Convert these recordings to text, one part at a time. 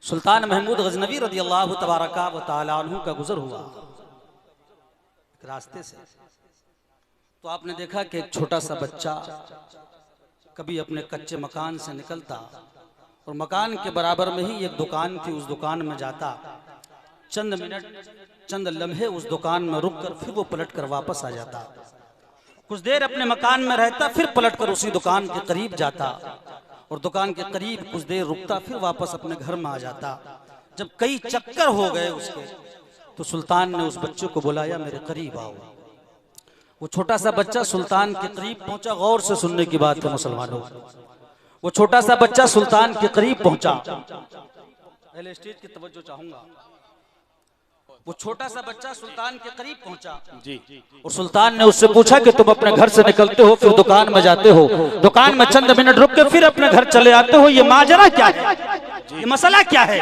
सुल्तान महमूद गजनवी रदियल्लाहु तबारका व तआला अन्हु का गुजर हुआ एक रास्ते से। तो आपने देखा कि एक छोटा सा बच्चा कभी अपने कच्चे मकान से निकलता और मकान के बराबर में ही एक दुकान थी, उस दुकान में जाता, चंद मिनट चंद लम्हे उस दुकान में रुककर फिर वो पलट कर वापस आ जाता। कुछ देर अपने मकान में रहता, फिर पलट कर उसी दुकान के करीब जाता और दुकान के करीब कुछ देर रुकता, फिर वापस अपने घर में आ जाता। जब कई चक्कर हो गए उसके, तो सुल्तान ने उस बच्चे को बुलाया, मेरे करीब आओ। वो छोटा सा बच्चा सुल्तान के करीब पहुंचा। गौर से सुनने की बात है मुसलमानों, वो छोटा सा बच्चा सुल्तान के करीब पहुंचा। पहले स्टेज की तवज्जो चाहूंगा। वो छोटा सा बच्चा सुल्तान के करीब पहुंचा जी, और सुल्तान ने उससे पूछा कि तुम अपने घर से निकलते हो, फिर दुकान में जाते हो, दुकान में चंद मिनट रुक के फिर अपने घर चले आते हो, ये माजरा क्या है, ये मसला क्या है,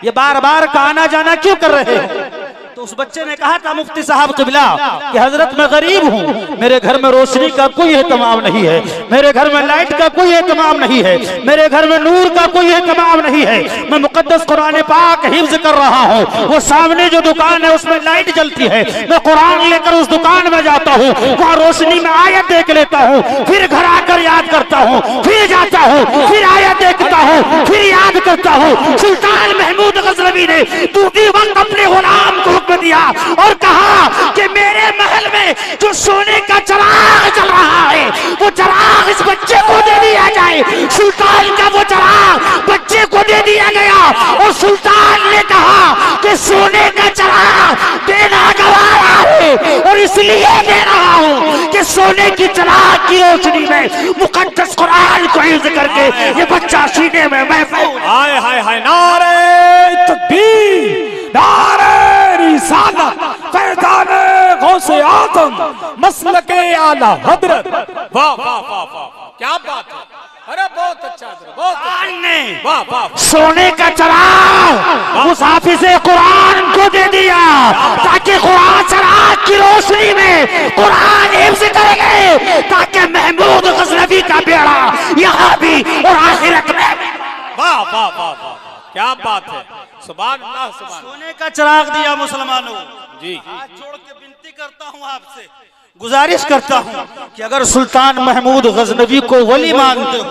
ये बार बार का आना जाना क्यों कर रहे हो? तो उस बच्चे ने कहा था मुफ्ती साहब क़िबला कि हजरत मैं गरीब हूँ, मेरे घर में रोशनी का कोई एहतमाम नहीं है, मेरे घर में लाइट का कोई एहतमाम नहीं है, मेरे घर में नूर का कोई एहतमाम नहीं है। मैं मुकद्दस कुरान पाक हिफ्ज कर रहा हूँ, वो सामने जो दुकान है उसमें लाइट जलती है, मैं कुरान लेकर उस दुकान में जाता हूँ, वहाँ रोशनी में आयत देख लेता हूँ, फिर घर आकर याद करता हूँ, फिर जाता हूँ, फिर आयत देखता हूँ, फिर याद करता हूँ। सुल्तान महमूद गजनवी ने दूसरी वक्त अपने गुलाम को दिया और कहा कि मेरे महल में जो सोने का चिराग जल रहा है, वो चिराग इस बच्चे को दे दिया जाए। सुल्तान का वो चिराग बच्चे को दे दिया गया और सुल्तान ने कहा कि सोने का चिराग देना गवारा है और इसलिए दे रहा हूं कि सोने की चिराग की रोशनी में मुकद्दस कुरान को हिफ्ज करके ये बच्चा सीने में महफूज। हाय हाय हाय, नारे तकबीर, नारे रिसालत, फैज़ाने गौसे आज़म, मसलके आला हज़रत। वाह वाह वाह वाह, क्या बात है, अरे बहुत अच्छा, बहुत अच्छा। वाह वाह, सोने का चिराग उस हाफिज़े कुरान को दे दिया ताकि कुरान चिराग की रोशनी में कुरान हिफ्ज़ करेंगे, ताकि महमूद गजनवी का बेड़ा यहाँ भी और आखिरत में। वाह वाह वाह वाह, क्या बात है, सुभान अल्लाह, सुभान। सोने का चिराग दिया मुसलमानों जी, हाथ जोड़ के विनती करता हूँ आपसे, गुजारिश करता हूँ कि अगर सुल्तान महमूद गजनवी को वली मानते हो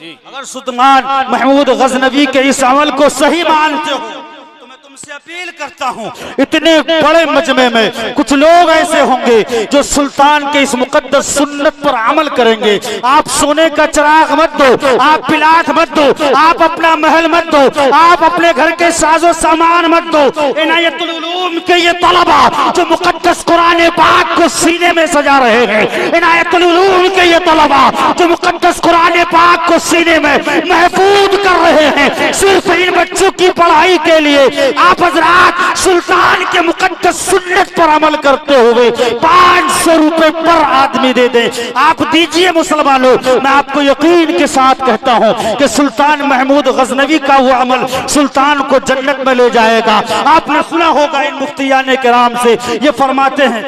जी, अगर सुल्तान महमूद गजनवी के इस अमल को सही मानते हो, तो मैं तुमसे अपील करता हूँ, इतने बड़े मजमे में कुछ लोग ऐसे होंगे जो सुल्तान के इस मुकद्दस सुन्नत पर अमल करेंगे। आप सोने का चिराग मत दो, आप पिलाट मत दो, आप अपना महल मत दो, आप अपने घर के साजो सामान मत दो। इनायतुल उलूम के ये तलबा जो मुकद्दस कुरान पाक को सीने में सजा रहे हैं, इनायतुल उलूम के ये तलबा जो मुकद्दस कुरान पाक को सीने में महफूज कर रहे हैं, सिर्फ इन बच्चों की पढ़ाई के लिए आप हजरात सुल्तान के मुकद्दस सुन्नत पर अमल करते हुए 500 रुपए पर आदमी दे दें। आप दीजिए मुसलमानों, मैं आपको यकीन के साथ कहता हूं कि सुल्तान महमूद गजनवी का वो अमल सुल्तान को जन्नत में ले जाएगा। आपने सुना होगा इन मुफ्तियाने किराम से, ये फरमाते हैं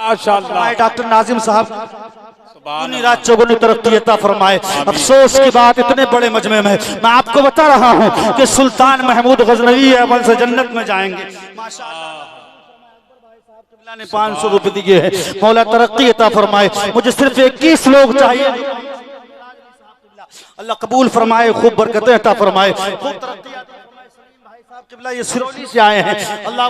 माशाअल्लाह, डॉक्टर नाजिम साहब रात चौगुनी तरक्की अता फरमाए। अफसोस की बात, इतने बड़े मजमे में मैं आपको बता रहा हूँ कि सुल्तान महमूद गजनवी अमल से जन्नत में जाएंगे। माशाअल्लाह ने 500 रुपए दिए हैं, मौला तरक्की अता फरमाए। मुझे सिर्फ 21 लोग चाहिए, अल्लाह कबूल फरमाए, खूब बरकतें अता फरमाए, खूब तरक्की अता फरमाए। ये सिरौली से आए हैं, अल्लाह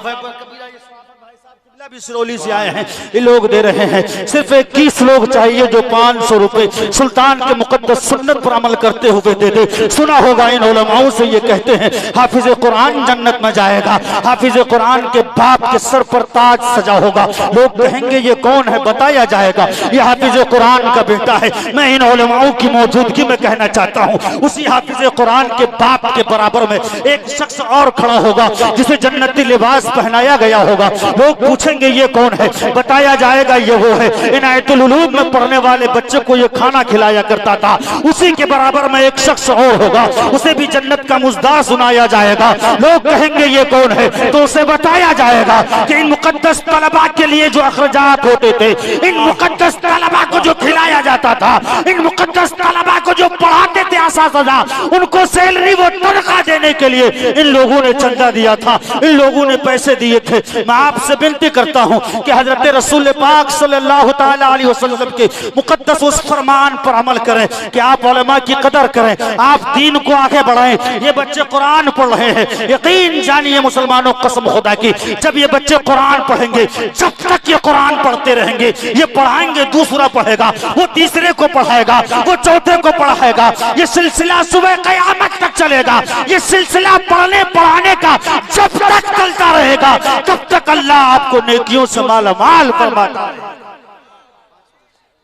भी सिरौली से आए हैं, ये लोग दे रहे हैं। सिर्फ 21 लोग चाहिए जो 500 रुपए सुल्तान के मुकद्दस सुन्नत पर अमल करते हुए दे दे। सुना होगा इन उलमाओं से, ये कहते हैं हाफिज कुरान जन्नत में जाएगा, हाफिज कुरान के बाप के सर पर ताज सजा होगा। लोग कहेंगे ये कौन है, बताया जाएगा ये हाफिज कुरान का बेटा है। मैं इन उलमाओं की मौजूदगी में कहना चाहता हूँ, उसी हाफिज कुरान के बाप के बराबर में एक शख्स और खड़ा होगा जिसे जन्नती लिबास पहनाया गया होगा। लोग पूछे पूछेंगे ये कौन है, बताया जाएगा ये वो है। इनायतुल उलूम में पढ़ने वाले बच्चे को ये खाना खिलाया करता था, उसी के बराबर में एक शख्स और होगा, उसे भी जन्नत का मुजदार सुनाया जाएगा। लोग कहेंगे ये कौन है, तो उसे बताया जाएगा कि इन मुकद्दस तलबा के लिए जो अखराजात होते थे, इन मुकद्दस तलबा को जो खिलाया जाता था, इन मुकद्दस तलबा को जो पढ़ाते थे असातिज़ा, उनको सैलरी वो तनख्वाह देने के लिए इन लोगों ने चंदा दिया था, इन लोगों ने पैसे दिए थे। मैं आपसे विनती करता हूं कि हजरत रसूल पाक सल्लल्लाहु तआला अलैहि वसल्लम के मुकद्दस उस फरमान पर अमल करें कि आप उलमा की कदर करें, आप दीन को आगे बढ़ाएं। ये बच्चे कुरान पढ़ रहे हैं, यकीन जानिए मुसलमानों, कसम खुदा की, जब ये बच्चे कुरान पढ़ेंगे, जब तक ये कुरान पढ़ते रहेंगे, ये पढ़ाएंगे, दूसरा पढ़ेगा, वो तीसरे को पढ़ाएगा, वो चौथे को पढ़ाएगा, ये सिलसिला सुबह क़यामत तक चलेगा। ये सिलसिला पढ़ने पढ़ाने का जब तक चलता रहेगा, तब तक अल्लाह आपको नेकियों से मालामाल फरमाता है।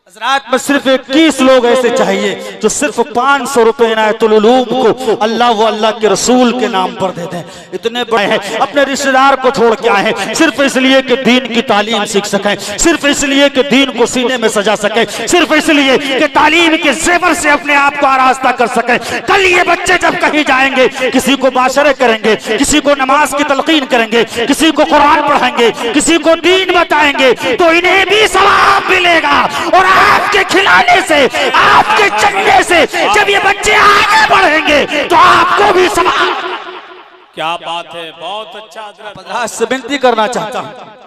हज़रात में सिर्फ 21 लोग ऐसे चाहिए जो सिर्फ 500 रुपए इनायतुल उलूम को अल्लाह व अल्लाह के रसूल के नाम पर दे दें। इतने बड़े हैं, अपने रिश्तेदार को छोड़ के आए हैं, सिर्फ इसलिए कि दीन की तालीम सीख सकें, सिर्फ इसलिए कि दीन को सीने में सजा सकें, सिर्फ इसलिए कि तालीम के जेवर से अपने आप को आरास्ता कर सकें। कल ये बच्चे जब कहीं जाएंगे, किसी को बाशरे करेंगे, किसी को नमाज की तलकीन करेंगे, किसी को कुरान पढ़ाएंगे, किसी को दीन बताएंगे, तो इन्हें भी सवाब मिलेगा। और आपके खिलाने से, आपके चलने से जब ये बच्चे आगे बढ़ेंगे तो आपको भी सवाब। क्या बात है, बहुत अच्छा। से विनती करना चाहता हूं